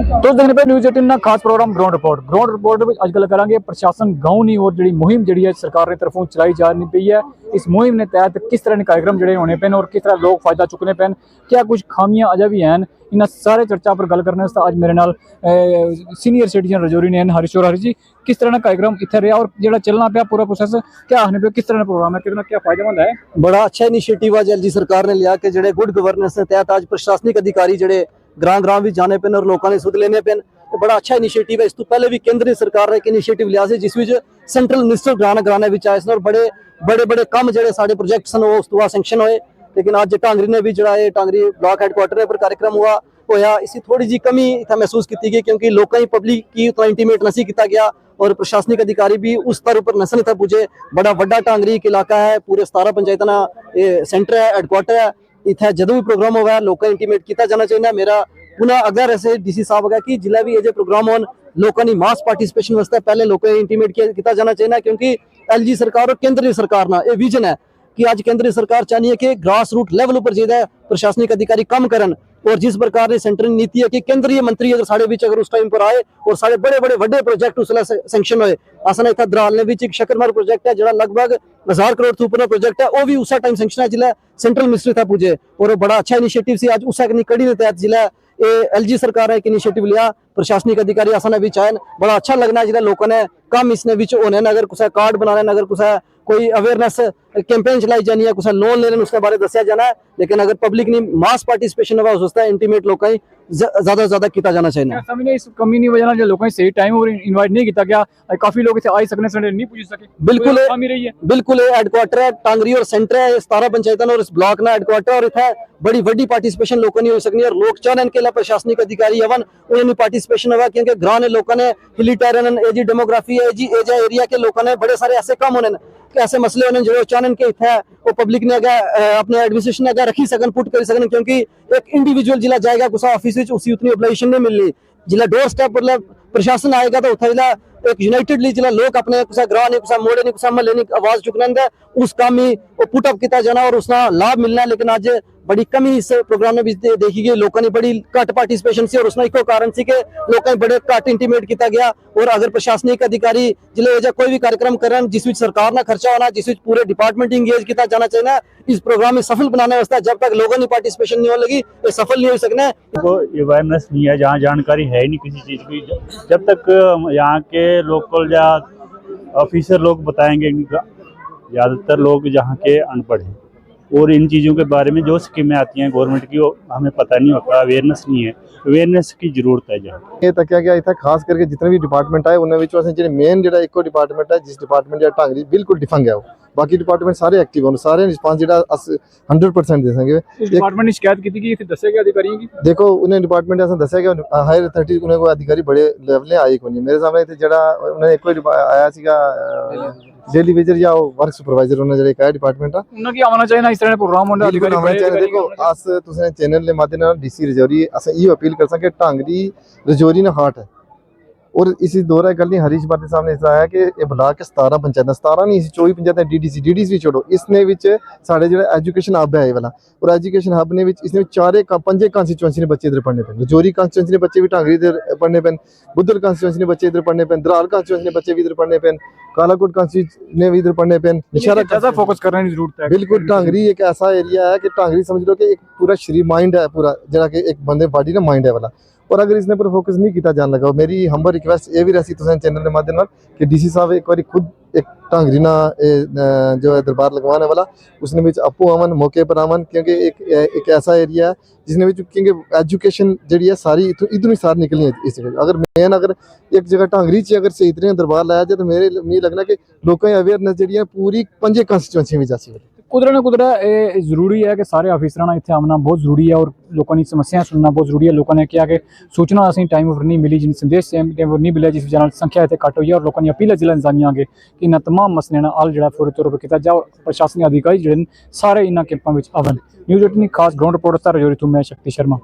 तो देखने पे न्यूज़ 18 ना खास प्रोग्राम ग्राउंड रिपोर्ट में अजकल करांगे प्रशासन गाँव नहीं और जी मुहिम जी है सरकार ने तरफों चलाई जा पई है। इस मुहिम ने तहत किस तरह के कार्यक्रम जड़े होने पेन और किस तरह लोग फायदा चुकने पेन, क्या कुछ खामियां अजय भी हैं, इन सारे चर्चा पर गल करने आज मेरे नाल सीनियर सिटीजन रजौरी ने हरीश और हरीश जी किस तरह का कार्यक्रम इतने रहा और जो चलना पाया पूरा प्रोसेस क्या आने पे किस तरह का प्रोग्राम है, कितना क्या फायदेमंद है। बड़ा अच्छा इनिशिएटिव आज एलजी सरकार ने लिया कि जड़े गुड गवर्नेंस के तहत आज प्रशासनिक अधिकारी जड़े ग्रां ग्रां भी जाने पेन और लोगों ने सुध लेने पेन, तो बड़ा अच्छा इनिशिएटिव है। इस तो पहले भी केंद्रीय सरकार ने एक इनिशिएटिव लिया जिस सेंट्रल मिनिस्टर ग्रां ग्राने भी आए और बड़े बड़े बड़े काम जो साढ़े प्रोजेक्ट सन उस तो सैंक्शन होए। लेकिन आज टांगरी ने भी जड़ा है टांगरी ब्लॉक हैडक्वार्टर पर कार्यक्रम हुआ होया, इसी थोड़ी जी कमी इतना महसूस की गई क्योंकि लोगों पब्लिक की उतना इंटीमेट नहीं किया गया और प्रशासनिक अधिकारी भी उस स्तर पर नसन इतना पूछे। बड़ा वड्डा टांगरी एक इलाका है, पूरे 17 पंचायतना सेंटर है, हैडक्वार्टर है। इतना जो भी प्रोग्राम होगा लोगों इंटीमेट किया जाना चाहिए। मेरा पुनः अगर ऐसे डीसी साहब होगा कि जिला भी ये प्रोग्राम हो लोगों की मास पार्टिसिपेशन वास्ते पहले लोगों इंटीमेट किया जाना चाहिए क्योंकि एलजी सरकार और केंद्रीय सरकार ना ये विजन है कि आज केंद्रीय सरकार चाहिए कि ग्रास रूट लेवल पर जो है प्रशासनिक अधिकारी कम करन। और जिस प्रकार की सेंटर नीति है कि केंद्रीय मंत्री अगर साढ़े बीच अगर उस टाइम पर आए और साढ़े बड़े बड़े वड्डे प्रोजेक्ट उसला सैंक्शन होए। असना इतना दराल ने एक शकरमार प्रोजेक्ट है जो लगभग 1000 करोड़ से ऊपर प्रोजेक्ट है, वो भी उस टाइम सैंक्शन है जिला सेंट्रल मिनिस्ट्री था पूजे और बड़ा अच्छा इनिशिएटिव से आज उस कड़ी के तहत जिला एलजी सरकार ने एक इनिशिएटिव लिया। प्रशासनिक अधिकारी असना भी चाहे बड़ा अच्छा लगना है जिला लोगों ने कम इसने होने अगर कुछ कार्ड बनाने अगर कुछ कोई अवेयरनेस कैंपेन चलाई जानी है, कुछ लोन लेने उसके बारे दसिया जाना है। लेकिन अगर पब्लिक ने मास पार्टिसिपेशन हुआ उसका इंटीमेट लोगों ज्यादा से ज्यादा किया जाना चाहिए। इस कमी नहीं वजह जो लोगों सही टाइम और इनवाइट नहीं किया गया, काफी लोग इसे आई सकने से नहीं पूछ सके। बिल्कुल कमी रही है, बिल्कुल हेडक्वार्टर है टांगरी और सेंटर है 17 पंचायतों और इस ब्लॉक ना हेडक्वार्टर और इतना बड़ी वड्डी पार्टिसिपेशन लोगों नहीं हो सकनी और लोग चाहने के लिए प्रशासनिक अधिकारी हवन उन्होंने पार्टिसिपेशन हुआ क्योंकि ग्रां ने लोगों ने हिली टेरन एजी डेमोग्राफी है जी एजा एरिया के लोगों ने बड़े सारे ऐसे काम होने ऐसे मसले होने जो चाहने के इतना वो पब्लिक ने अपने एडमिनिस्ट्रेशन ने रखी सकन पुट कर सकन क्योंकि एक इंडिविजुअल जिला जाएगा कुछ ऑफिस उसी उतनी ऑब्लिगेशन नहीं मिलनी जिला डोर स्टेप पर प्रशासन आएगा तो उतना जिला एक यूनाइटेडली जिला लोग अपने कुछ ग्रां ने कुछ मोड़े ने कुछ महल्ले ने आवाज चुकने उस काम ही वो पुटअप किया जाना और उसका लाभ मिलना है। लेकिन आज बड़ी कमी इस प्रोग्राम में भी देखी गई, लोगों ने बड़ी घट पार्टिसिपेशन से और उसमें इको कारण से कि लोगों ने बड़े घट इंटीमेट किया गया। और अगर प्रशासनिक अधिकारी जिले कोई भी कार्यक्रम करन जिस सरकार ना खर्चा होना जिस पूरे डिपार्टमेंट इंगेज किया जाना चाहिए इस प्रोग्राम में सफल बनाने वास्ते जब तक लोगों की पार्टिसिपेशन नहीं हो लगी ये सफल नहीं हो सकना। अवेयरनेस नहीं है, जहाँ जानकारी है ही नहीं किसी चीज़ की, जब तक यहाँ के लोकल या ऑफिसर लोग बताएंगे। ज़्यादातर लोग जहाँ के अनपढ़ हैं और इन चीज़ों के बारे में जो स्कीमें आती हैं गवर्नमेंट की वो हमें पता नहीं होता, अवेयरनेस नहीं है, अवेयरनेस की जरूरत है। जहाँ ये तक क्या इतना खास करके जितने भी डिपार्टमेंट आए उन्होंने मेन जो एक डिपार्टमेंट है जिस डिपार्टमेंट जो टांगरी बिल्कुल डिफंग है वो बाकी डिपार्टमेंट सारे एक्टिव होने सारे रिस्पांस जो 100% दे सकेंगे। डिपार्टमेंट ने शिकायत की थी कि दसे गए अधिकारियों की देखो उन्हें डिपार्टमेंट ऐसा दसा गया हायर अथॉरिटी उन्हें कोई अधिकारी बड़े लेवल आए को नहीं। मेरे सामने इतने जड़ा उन्हें एक कोई आया सीगा डेली वेजर या वर्क सुपरवाइजर उन्हें जड़ा एक डिपार्टमेंट है उन्हें की आना चाहिए ना इस तरह प्रोग्राम होने अधिकारी आना चाहिए। देखो अस तुसें चैनल के माध्यम डीसी रजौरी अस ये अपील कर सके टांगरी रजौरी ने हार्ट है और इसी दौरा गल हरीश बाती साहब ने इस है कि ये ब्लॉक के 17 पंचायत 17 नहीं 24 पंचायत डीडीसी भी छोड़ो इसने साढ़े जो एजुकेशन हब है वाला और एजुकेशन हब ने इसने 4-5 कॉन्स्टिट्यूएंसी ने बच्चे इधर पढ़ने पे रजौरी कॉन्स्टिट्यूएंसी ने बच्चे भी टांगरी इधर पढ़ने पे बुद्धल कॉन्स्टिट्यूएंसी ने बच्चे इधर पढ़ने पे दराल कॉन्स्टिट्यूएंसी ने बच्चे भी इधर पढ़ने पे कालाकोट कॉन्स्टिट्यूएंसी ने भी इधर पढ़ने पे ज्यादा फोकस करने की जरूरत है। बिल्कुल टांगरी एक ऐसा एरिया है कि टांगरी समझ लो कि एक पूरा शरीर माइंड है पूरा जरा कि एक बंदे बॉडी ना माइंड है वाला और अगर इसने पर फोकस नहीं किया जान लगा मेरी हम्बल रिक्वेस्ट ये भी रही चैनल के माध्यम कि डीसी साहब एक बार खुद एक टांगरी ना जो है दरबार लगवाने वाला उसने भी अपू आवन मौके पर आवन क्योंकि एक ऐसा एरिया है जिसने भी क्योंकि एजुकेशन जी है सारी इधर ही सारी निकलनी है इस जगह अगर मेन अगर एक जगह टांगरी च अगर सही तरह दरबार लाया जाए तो मेरे मी लगना कि लोगों की अवेयरनेस जी पूरी 5 कॉन्स्टिट्यूएंसी में जा सकती है। कुदरत ने कुदरत जरूरी है कि सारे अफिसर इतने आना बहुत जरूरी है और लोगों की समस्याएं सुनना बहुत जरूरी है। लोगों ने क्या कि सूचना असी टाइम पर नहीं मिली जिन संदेश टाइम पर नहीं मिले जिस वजह संख्या इतने घट हुई है और लोगों की अपील है जिला इंतजामिया अगे कि इन तमाम मसले हल जो फौरी तौर पर किया जाए। प्रशासनिक अधिकारी जो सारे इन कैंपों में आवन। न्यूज़ 18 खास ग्राउंड रिपोर्टर रजौरी तो मैं शक्ति शर्मा।